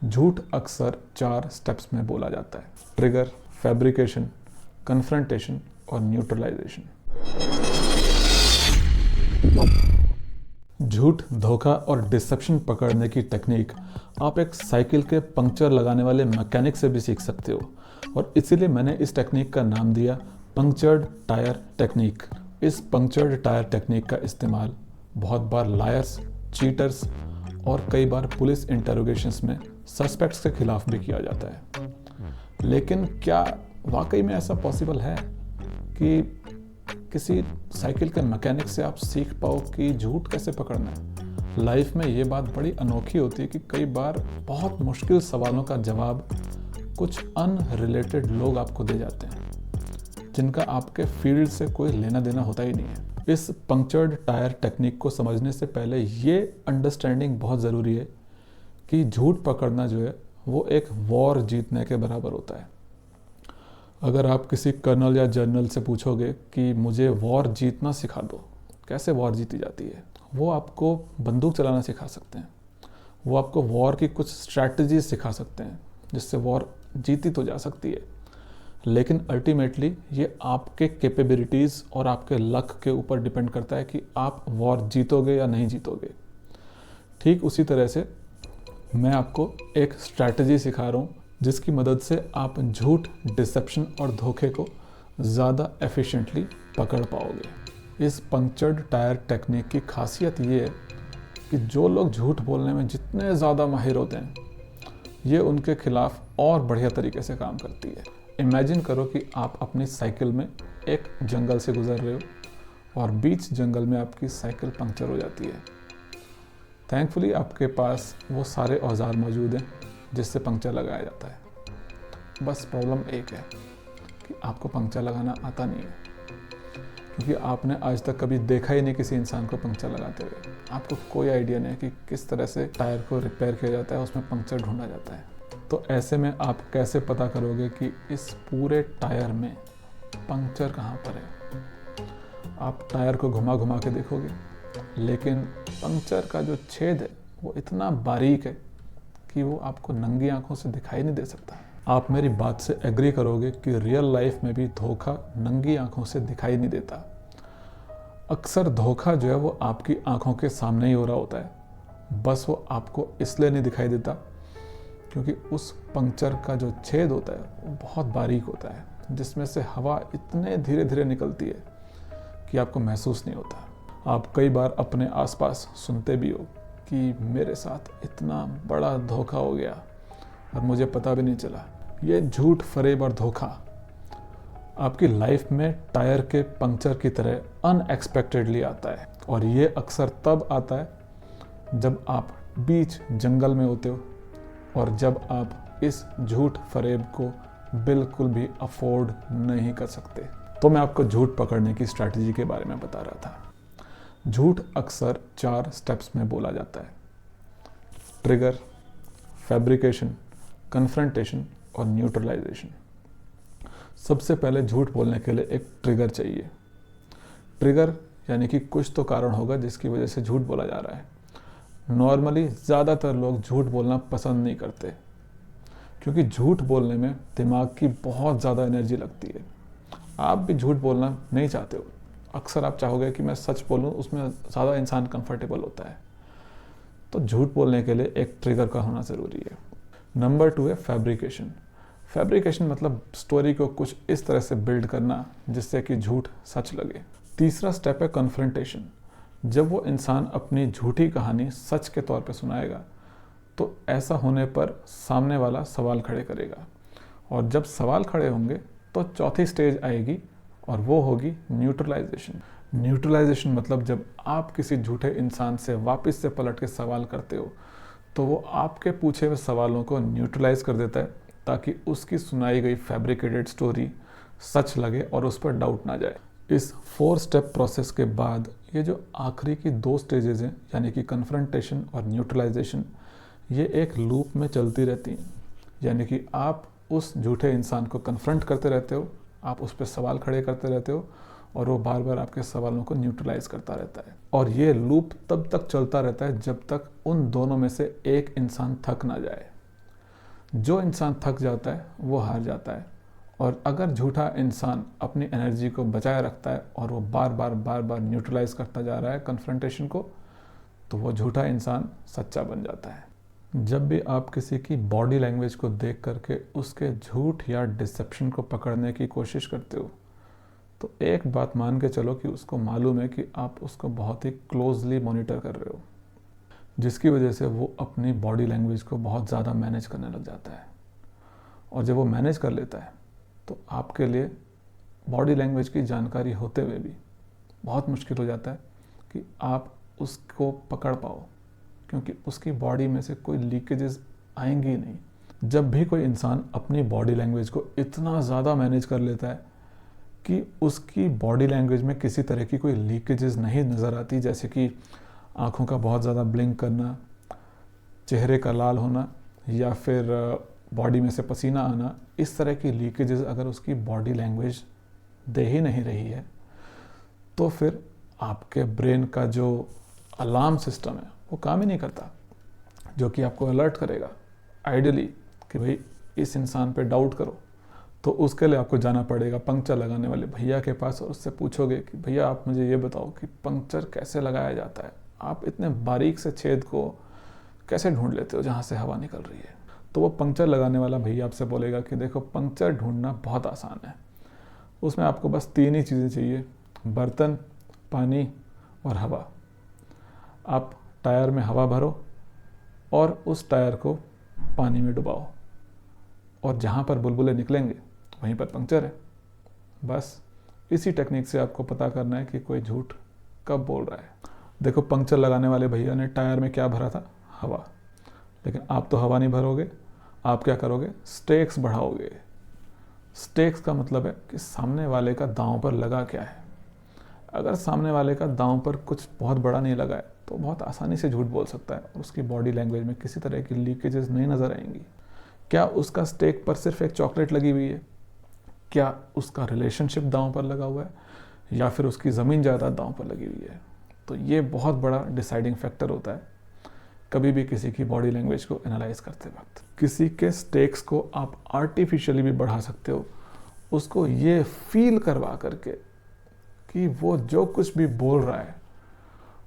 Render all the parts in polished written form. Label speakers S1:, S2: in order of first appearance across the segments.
S1: झूठ अक्सर 4 स्टेप्स में बोला जाता है: ट्रिगर, फैब्रिकेशन, कन्फ्रंटेशन और न्यूट्रलाइजेशन। झूठ, धोखा और डिसेप्शन पकड़ने की टेक्निक आप एक साइकिल के पंक्चर लगाने वाले मैकेनिक से भी सीख सकते हो, और इसीलिए मैंने इस टेक्निक का नाम दिया पंक्चर्ड टायर टेक्निक। इस पंक्चर्ड टायर टेक्निक का इस्तेमाल बहुत बार लायर्स, चीटर्स और कई बार पुलिस इंटरोगेशंस में सस्पेक्ट्स के खिलाफ भी किया जाता है। लेकिन क्या वाकई में ऐसा पॉसिबल है कि किसी साइकिल के मैकेनिक से आप सीख पाओ कि झूठ कैसे पकड़ना है? लाइफ में ये बात बड़ी अनोखी होती है कि कई बार बहुत मुश्किल सवालों का जवाब कुछ अनरिलेटेड लोग आपको दे जाते हैं, जिनका आपके फील्ड से कोई लेना देना होता ही नहीं है। इस पंक्चर्ड टायर टेक्निक को समझने से पहले ये अंडरस्टैंडिंग बहुत ज़रूरी है कि झूठ पकड़ना जो है वो एक वॉर जीतने के बराबर होता है। अगर आप किसी कर्नल या जनरल से पूछोगे कि मुझे वॉर जीतना सिखा दो, कैसे वॉर जीती जाती है, वो आपको बंदूक चलाना सिखा सकते हैं, वो आपको वॉर की कुछ स्ट्रैटेजीज सिखा सकते हैं जिससे वॉर जीती तो जा सकती है, लेकिन अल्टीमेटली ये आपके कैपेबिलिटीज़ और आपके लक के ऊपर डिपेंड करता है कि आप वॉर जीतोगे या नहीं जीतोगे। ठीक उसी तरह से मैं आपको एक स्ट्रैटेजी सिखा रहा हूँ जिसकी मदद से आप झूठ, डिसेप्शन और धोखे को ज़्यादा एफिशिएंटली पकड़ पाओगे। इस पंक्चर्ड टायर टेक्निक की खासियत ये है कि जो लोग झूठ बोलने में जितने ज़्यादा माहिर होते हैं, ये उनके खिलाफ और बढ़िया तरीके से काम करती है। इमेजिन करो कि आप अपनी साइकिल में एक जंगल से गुजर रहे हो और बीच जंगल में आपकी साइकिल पंक्चर हो जाती है। थैंकफुली आपके पास वो सारे औजार मौजूद हैं जिससे पंक्चर लगाया जाता है। बस प्रॉब्लम एक है कि आपको पंक्चर लगाना आता नहीं है, क्योंकि आपने आज तक कभी देखा ही नहीं किसी इंसान को पंक्चर लगाते हुए। आपको कोई आइडिया नहीं है कि किस तरह से टायर को रिपेयर किया जाता है, उसमें पंक्चर ढूंढा जाता है। तो ऐसे में आप कैसे पता करोगे कि इस पूरे टायर में पंक्चर कहाँ पर है? आप टायर को घुमा घुमा के देखोगे, लेकिन पंक्चर का जो छेद है वो इतना बारीक है कि वो आपको नंगी आंखों से दिखाई नहीं दे सकता। आप मेरी बात से एग्री करोगे कि रियल लाइफ में भी धोखा नंगी आंखों से दिखाई नहीं देता। अक्सर धोखा जो है वो आपकी आंखों के सामने ही हो रहा होता है, बस वो आपको इसलिए नहीं दिखाई देता क्योंकि उस पंक्चर का जो छेद होता है वो बहुत बारीक होता है, जिसमें से हवा इतने धीरे धीरे निकलती है कि आपको महसूस नहीं होता। आप कई बार अपने आसपास सुनते भी हो कि मेरे साथ इतना बड़ा धोखा हो गया और मुझे पता भी नहीं चला। ये झूठ, फरेब और धोखा आपकी लाइफ में टायर के पंक्चर की तरह अनएक्सपेक्टेडली आता है, और ये अक्सर तब आता है जब आप बीच जंगल में होते हो और जब आप इस झूठ, फरेब को बिल्कुल भी अफोर्ड नहीं कर सकते। तो मैं आपको झूठ पकड़ने की स्ट्रैटेजी के बारे में बता रहा था। झूठ अक्सर 4 स्टेप्स में बोला जाता है: ट्रिगर, फैब्रिकेशन, कन्फ्रंटेशन और न्यूट्रलाइजेशन। सबसे पहले झूठ बोलने के लिए एक ट्रिगर चाहिए। ट्रिगर यानी कि कुछ तो कारण होगा जिसकी वजह से झूठ बोला जा रहा है। नॉर्मली ज़्यादातर लोग झूठ बोलना पसंद नहीं करते, क्योंकि झूठ बोलने में दिमाग की बहुत ज़्यादा एनर्जी लगती है। आप भी झूठ बोलना नहीं चाहते हो, अक्सर आप चाहोगे कि मैं सच बोलूं, उसमें ज़्यादा इंसान कंफर्टेबल होता है। तो झूठ बोलने के लिए एक ट्रिगर का होना ज़रूरी है। नंबर 2 है फैब्रिकेशन। फैब्रिकेशन मतलब स्टोरी को कुछ इस तरह से बिल्ड करना जिससे कि झूठ सच लगे। तीसरा स्टेप है कन्फ्रंटेशन। जब वो इंसान अपनी झूठी कहानी सच के तौर पे सुनाएगा तो ऐसा होने पर सामने वाला सवाल खड़े करेगा, और जब सवाल खड़े होंगे तो चौथी स्टेज आएगी और वो होगी न्यूट्रलाइजेशन। न्यूट्रलाइजेशन मतलब जब आप किसी झूठे इंसान से वापस से पलट के सवाल करते हो तो वो आपके पूछे हुए सवालों को न्यूट्रलाइज कर देता है, ताकि उसकी सुनाई गई फैब्रिकेटेड स्टोरी सच लगे और उस पर डाउट ना जाए। इस 4 स्टेप प्रोसेस के बाद ये जो आखिरी की 2 स्टेजेस हैं, यानी कि कन्फ्रंटेशन और न्यूट्रलाइजेशन, ये एक लूप में चलती रहती हैं। यानी कि आप उस झूठे इंसान को कन्फ्रंट करते रहते हो, आप उस पर सवाल खड़े करते रहते हो, और वो बार बार आपके सवालों को न्यूट्रलाइज करता रहता है। और ये लूप तब तक चलता रहता है जब तक उन दोनों में से एक इंसान थक ना जाए। जो इंसान थक जाता है वो हार जाता है, और अगर झूठा इंसान अपनी एनर्जी को बचाए रखता है और वो बार बार न्यूट्रलाइज करता जा रहा है कन्फ्रंटेशन को, तो वो झूठा इंसान सच्चा बन जाता है। जब भी आप किसी की बॉडी लैंग्वेज को देख करके उसके झूठ या डिसेप्शन को पकड़ने की कोशिश करते हो, तो एक बात मान के चलो कि उसको मालूम है कि आप उसको बहुत ही क्लोजली मॉनिटर कर रहे हो, जिसकी वजह से वो अपनी बॉडी लैंग्वेज को बहुत ज़्यादा मैनेज करने लग जाता है। और जब वो मैनेज कर लेता है तो आपके लिए बॉडी लैंग्वेज की जानकारी होते हुए भी बहुत मुश्किल हो जाता है कि आप उसको पकड़ पाओ, क्योंकि उसकी बॉडी में से कोई लीकेजेस आएंगी नहीं। जब भी कोई इंसान अपनी बॉडी लैंग्वेज को इतना ज़्यादा मैनेज कर लेता है कि उसकी बॉडी लैंग्वेज में किसी तरह की कोई लीकेजेस नहीं नज़र आती, जैसे कि आँखों का बहुत ज़्यादा ब्लिंक करना, चेहरे का लाल होना, या फिर बॉडी में से पसीना आना, इस तरह की लीकेजेस अगर उसकी बॉडी लैंग्वेज दे ही नहीं रही है, तो फिर आपके ब्रेन का जो अलार्म सिस्टम है वो काम ही नहीं करता, जो कि आपको अलर्ट करेगा आइडियली कि भाई इस इंसान पे डाउट करो। तो उसके लिए आपको जाना पड़ेगा पंक्चर लगाने वाले भैया के पास और उससे पूछोगे कि भैया आप मुझे ये बताओ कि पंक्चर कैसे लगाया जाता है, आप इतने बारीक से छेद को कैसे ढूंढ लेते हो जहाँ से हवा निकल रही है। तो वो पंक्चर लगाने वाला भैया आपसे बोलेगा कि देखो पंक्चर ढूंढना बहुत आसान है, उसमें आपको बस 3 ही चीज़ें चाहिए, बर्तन, पानी और हवा। आप टायर में हवा भरो और उस टायर को पानी में डुबाओ, और जहाँ पर बुलबुले निकलेंगे वहीं पर पंक्चर है। बस इसी टेक्निक से आपको पता करना है कि कोई झूठ कब बोल रहा है। देखो, पंक्चर लगाने वाले भैया ने टायर में क्या भरा था? हवा। लेकिन आप तो हवा नहीं भरोगे, आप क्या करोगे? स्टेक्स बढ़ाओगे। स्टेक्स का मतलब है कि सामने वाले का दांव पर लगा क्या है। अगर सामने वाले का दांव पर कुछ बहुत बड़ा नहीं लगा है तो बहुत आसानी से झूठ बोल सकता है और उसकी बॉडी लैंग्वेज में किसी तरह की लीकेजेस नहीं नज़र आएंगी। क्या उसका स्टेक पर सिर्फ एक चॉकलेट लगी हुई है? क्या उसका रिलेशनशिप दांव पर लगा हुआ है, या फिर उसकी ज़मीन जायदाद दांव पर लगी हुई है? तो ये बहुत बड़ा डिसाइडिंग फैक्टर होता है कभी भी किसी की बॉडी लैंग्वेज को एनालाइज करते वक्त। किसी के स्टेक्स को आप आर्टिफिशियली भी बढ़ा सकते हो, उसको ये फील करवा करके कि वो जो कुछ भी बोल रहा है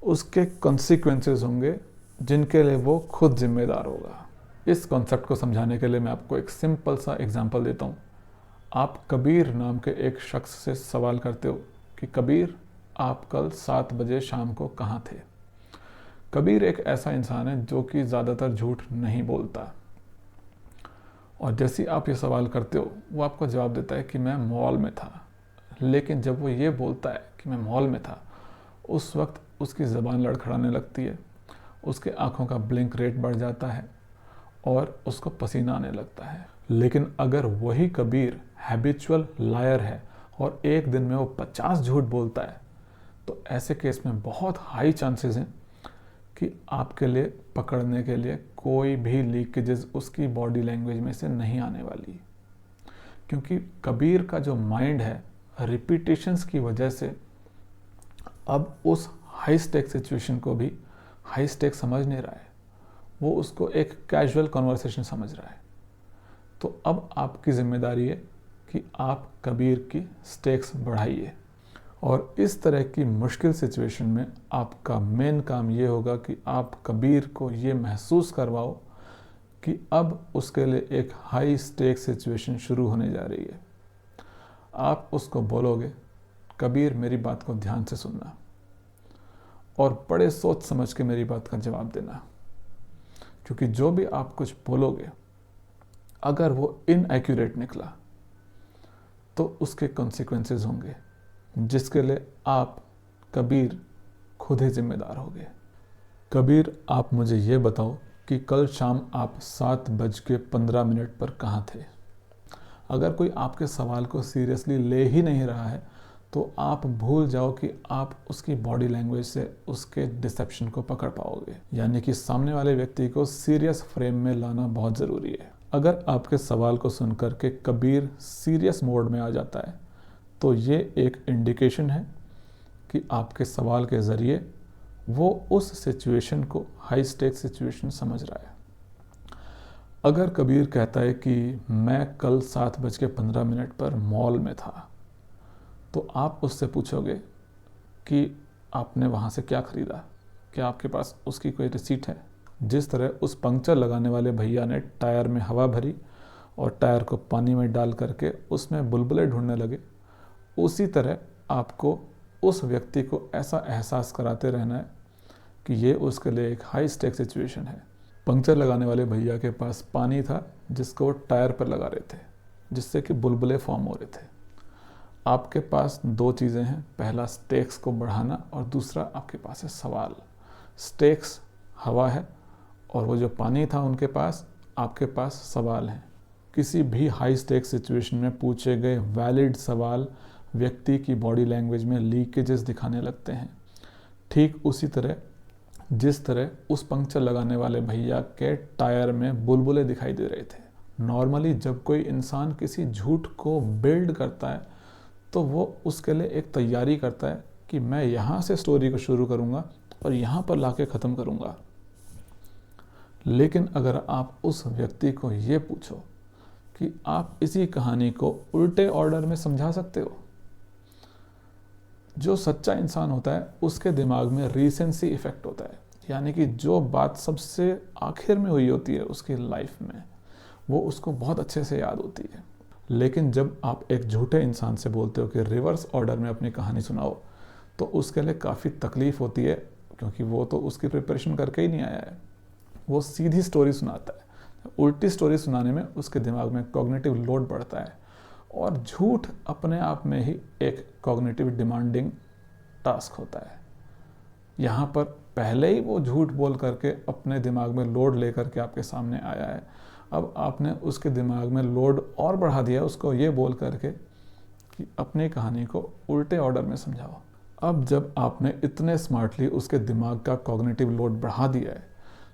S1: उसके कॉन्सिक्वेंसेस होंगे जिनके लिए वो खुद जिम्मेदार होगा। इस कॉन्सेप्ट को समझाने के लिए मैं आपको एक सिंपल सा एग्जांपल देता हूँ। आप कबीर नाम के एक शख्स से सवाल करते हो कि कबीर, आप कल 7 बजे शाम को कहाँ थे? कबीर एक ऐसा इंसान है जो कि ज़्यादातर झूठ नहीं बोलता, और जैसे ही आप ये सवाल करते हो वो आपको जवाब देता है कि मैं मॉल में था। लेकिन जब वो ये बोलता है कि मैं मॉल में था, उस वक्त उसकी ज़बान लड़खड़ाने लगती है, उसके आँखों का ब्लिंक रेट बढ़ जाता है और उसको पसीना आने लगता है। लेकिन अगर वही कबीर हैबिचुअल लायर है और एक दिन में वो 50 झूठ बोलता है, तो ऐसे केस में बहुत हाई चांसेस हैं कि आपके लिए पकड़ने के लिए कोई भी लीकेजेस उसकी बॉडी लैंग्वेज में से नहीं आने वाली, क्योंकि कबीर का जो माइंड है रिपीटेशंस की वजह से अब उस हाई स्टेक सिचुएशन को भी हाई स्टेक समझ नहीं रहा है, वो उसको एक कैजुअल कन्वर्सेशन समझ रहा है। तो अब आपकी जिम्मेदारी है कि आप कबीर की स्टेक्स बढ़ाइए, और इस तरह की मुश्किल सिचुएशन में आपका मेन काम ये होगा कि आप कबीर को ये महसूस करवाओ कि अब उसके लिए एक हाई स्टेक सिचुएशन शुरू होने जा रही है। आप उसको बोलोगे, कबीर मेरी बात को ध्यान से सुनना और बड़े सोच समझ के मेरी बात का जवाब देना, क्योंकि जो भी आप कुछ बोलोगे अगर वो इनएक्यूरेट निकला तो उसके कॉन्सिक्वेंसेस होंगे, जिसके लिए आप कबीर खुद ही जिम्मेदार होगे। कबीर, आप मुझे ये बताओ कि कल शाम आप 7:15 पर कहाँ थे? अगर कोई आपके सवाल को सीरियसली ले ही नहीं रहा है तो आप भूल जाओ कि आप उसकी बॉडी लैंग्वेज से उसके डिसेप्शन को पकड़ पाओगे, यानी कि सामने वाले व्यक्ति को सीरियस फ्रेम में लाना बहुत ज़रूरी है। अगर आपके सवाल को सुनकर के कबीर सीरियस मोड में आ जाता है तो ये एक इंडिकेशन है कि आपके सवाल के ज़रिए वो उस सिचुएशन को हाई स्टेक सिचुएशन समझ रहा है। अगर कबीर कहता है कि मैं कल 7:15 पर मॉल में था, तो आप उससे पूछोगे कि आपने वहाँ से क्या खरीदा, क्या आपके पास उसकी कोई रिसीट है। जिस तरह उस पंक्चर लगाने वाले भैया ने टायर में हवा भरी और टायर को पानी में डाल करके उसमें बुलबुले ढूंढने लगे, उसी तरह आपको उस व्यक्ति को ऐसा एहसास कराते रहना है कि ये उसके लिए एक हाई स्टेक सिचुएशन है। पंक्चर लगाने वाले भैया के पास पानी था जिसको वो टायर पर लगा रहे थे, जिससे कि बुलबुले फॉर्म हो रहे थे। आपके पास दो चीज़ें हैं, पहला स्टेक्स को बढ़ाना और दूसरा आपके पास है सवाल। स्टेक्स हवा है और वो जो पानी था उनके पास, आपके पास सवाल है। किसी भी हाई स्टेक सिचुएशन में पूछे गए वैलिड सवाल व्यक्ति की बॉडी लैंग्वेज में लीकेजेस दिखाने लगते हैं। ठीक उसी तरह जिस तरह उस पंक्चर लगाने वाले भैया के टायर में बुलबुले दिखाई दे रहे थे। नॉर्मली जब कोई इंसान किसी झूठ को बिल्ड करता है तो वो उसके लिए एक तैयारी करता है कि मैं यहाँ से स्टोरी को शुरू करूँगा और यहाँ पर लाके ख़त्म करूँगा। लेकिन अगर आप उस व्यक्ति को ये पूछो कि आप इसी कहानी को उल्टे ऑर्डर में समझा सकते हो, जो सच्चा इंसान होता है उसके दिमाग में रीसेंसी इफेक्ट होता है, यानी कि जो बात सबसे आखिर में हुई होती है उसकी लाइफ में, वो उसको बहुत अच्छे से याद होती है। लेकिन जब आप एक झूठे इंसान से बोलते हो कि रिवर्स ऑर्डर में अपनी कहानी सुनाओ, तो उसके लिए काफ़ी तकलीफ होती है, क्योंकि वो तो उसकी प्रिपरेशन करके ही नहीं आया है। वो सीधी स्टोरी सुनाता है। उल्टी स्टोरी सुनाने में उसके दिमाग में कॉग्निटिव लोड बढ़ता है, और झूठ अपने आप में ही एक कॉग्निटिव डिमांडिंग टास्क होता है। यहाँ पर पहले ही वो झूठ बोल करके अपने दिमाग में लोड लेकर के आपके सामने आया है, अब आपने उसके दिमाग में लोड और बढ़ा दिया उसको ये बोल करके कि अपनी कहानी को उल्टे ऑर्डर में समझाओ। अब जब आपने इतने स्मार्टली उसके दिमाग का कॉग्निटिव लोड बढ़ा दिया है,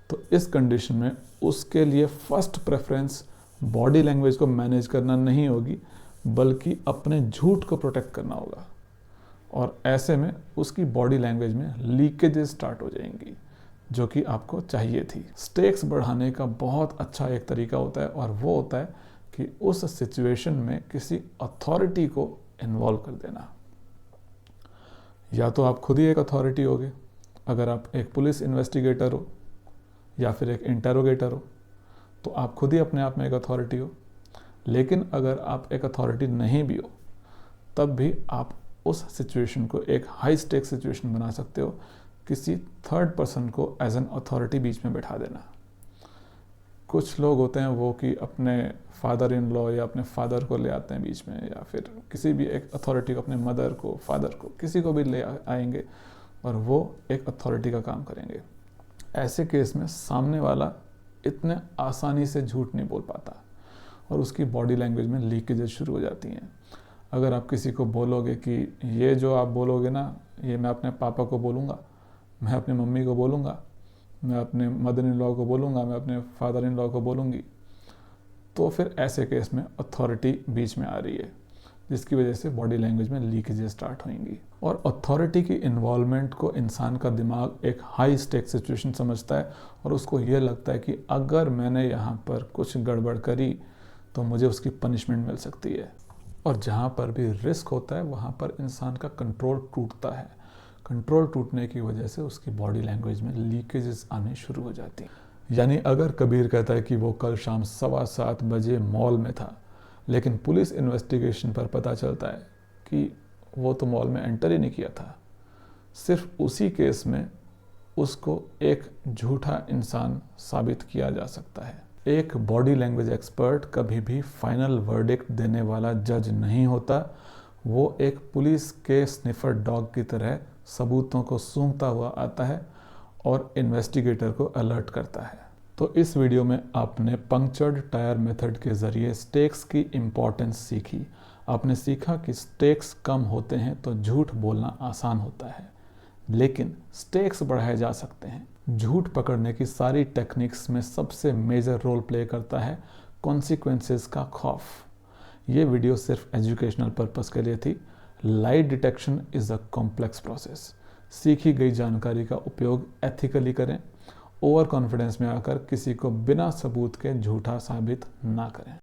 S1: तो इस कंडीशन में उसके लिए फर्स्ट प्रेफरेंस बॉडी लैंग्वेज को मैनेज करना नहीं होगी, बल्कि अपने झूठ को प्रोटेक्ट करना होगा। और ऐसे में उसकी बॉडी लैंग्वेज में लीकेजेस स्टार्ट हो जाएंगी, जो कि आपको चाहिए थी। स्टेक्स बढ़ाने का बहुत अच्छा एक तरीका होता है, और वो होता है कि उस सिचुएशन में किसी अथॉरिटी को इन्वॉल्व कर देना। या तो आप खुद ही एक अथॉरिटी होगे, अगर आप एक पुलिस इन्वेस्टिगेटर हो या फिर एक इंटेरोगेटर हो, तो आप खुद ही अपने आप में एक अथॉरिटी हो। लेकिन अगर आप एक अथॉरिटी नहीं भी हो, तब भी आप उस सिचुएशन को एक हाई स्टेक सिचुएशन बना सकते हो, किसी थर्ड पर्सन को एज एन अथॉरिटी बीच में बैठा देना। कुछ लोग होते हैं वो कि अपने फादर इन लॉ या अपने फादर को ले आते हैं बीच में, या फिर किसी भी एक अथॉरिटी को, अपने मदर को, फादर को, किसी को भी ले आएंगे और वो एक अथॉरिटी का काम करेंगे। ऐसे केस में सामने वाला इतने आसानी से झूठ नहीं बोल पाता और उसकी बॉडी लैंग्वेज में लीकेजेस शुरू हो जाती हैं। अगर आप किसी को बोलोगे कि ये जो आप बोलोगे ना, ये मैं अपने पापा को बोलूँगा, मैं अपनी मम्मी को बोलूँगा, मैं अपने मदर इन लॉ को बोलूँगा, मैं अपने फादर इन लॉ को बोलूँगी, तो फिर ऐसे केस में अथॉरिटी बीच में आ रही है, जिसकी वजह से बॉडी लैंग्वेज में लीकेजेस स्टार्ट होंगी। और अथॉरिटी की इन्वॉल्वमेंट को इंसान का दिमाग एक हाई स्टेक सिचुएशन समझता है, और उसको ये लगता है कि अगर मैंने यहाँ पर कुछ गड़बड़ करी तो मुझे उसकी पनिशमेंट मिल सकती है। और जहाँ पर भी रिस्क होता है वहाँ पर इंसान का कंट्रोल टूटता है। कंट्रोल टूटने की वजह से उसकी बॉडी लैंग्वेज में लीकेजेस आने शुरू हो जाती हैं। यानी अगर कबीर कहता है कि वो कल शाम 7:15 बजे मॉल में था, लेकिन पुलिस इन्वेस्टिगेशन पर पता चलता है कि वो तो मॉल में एंटर ही नहीं किया था, सिर्फ उसी केस में उसको एक झूठा इंसान साबित किया जा सकता है। एक बॉडी लैंग्वेज एक्सपर्ट कभी भी फाइनल वर्डिक्ट देने वाला जज नहीं होता। वो एक पुलिस के स्निफर डॉग की तरह सबूतों को सूंघता हुआ आता है और इन्वेस्टिगेटर को अलर्ट करता है। तो इस वीडियो में आपने पंक्चर्ड टायर मेथड के ज़रिए स्टेक्स की इम्पोर्टेंस सीखी। आपने सीखा कि स्टेक्स कम होते हैं तो झूठ बोलना आसान होता है, लेकिन स्टेक्स बढ़ाए जा सकते हैं। झूठ पकड़ने की सारी टेक्निक्स में सबसे मेजर रोल प्ले करता है कॉन्सिक्वेंसेस का खौफ। ये वीडियो सिर्फ एजुकेशनल पर्पस के लिए थी। Lie detection is a complex process. सीखी गई जानकारी का उपयोग एथिकली करें ओवर कॉन्फिडेंस में आकर किसी को बिना सबूत के झूठा साबित ना करें।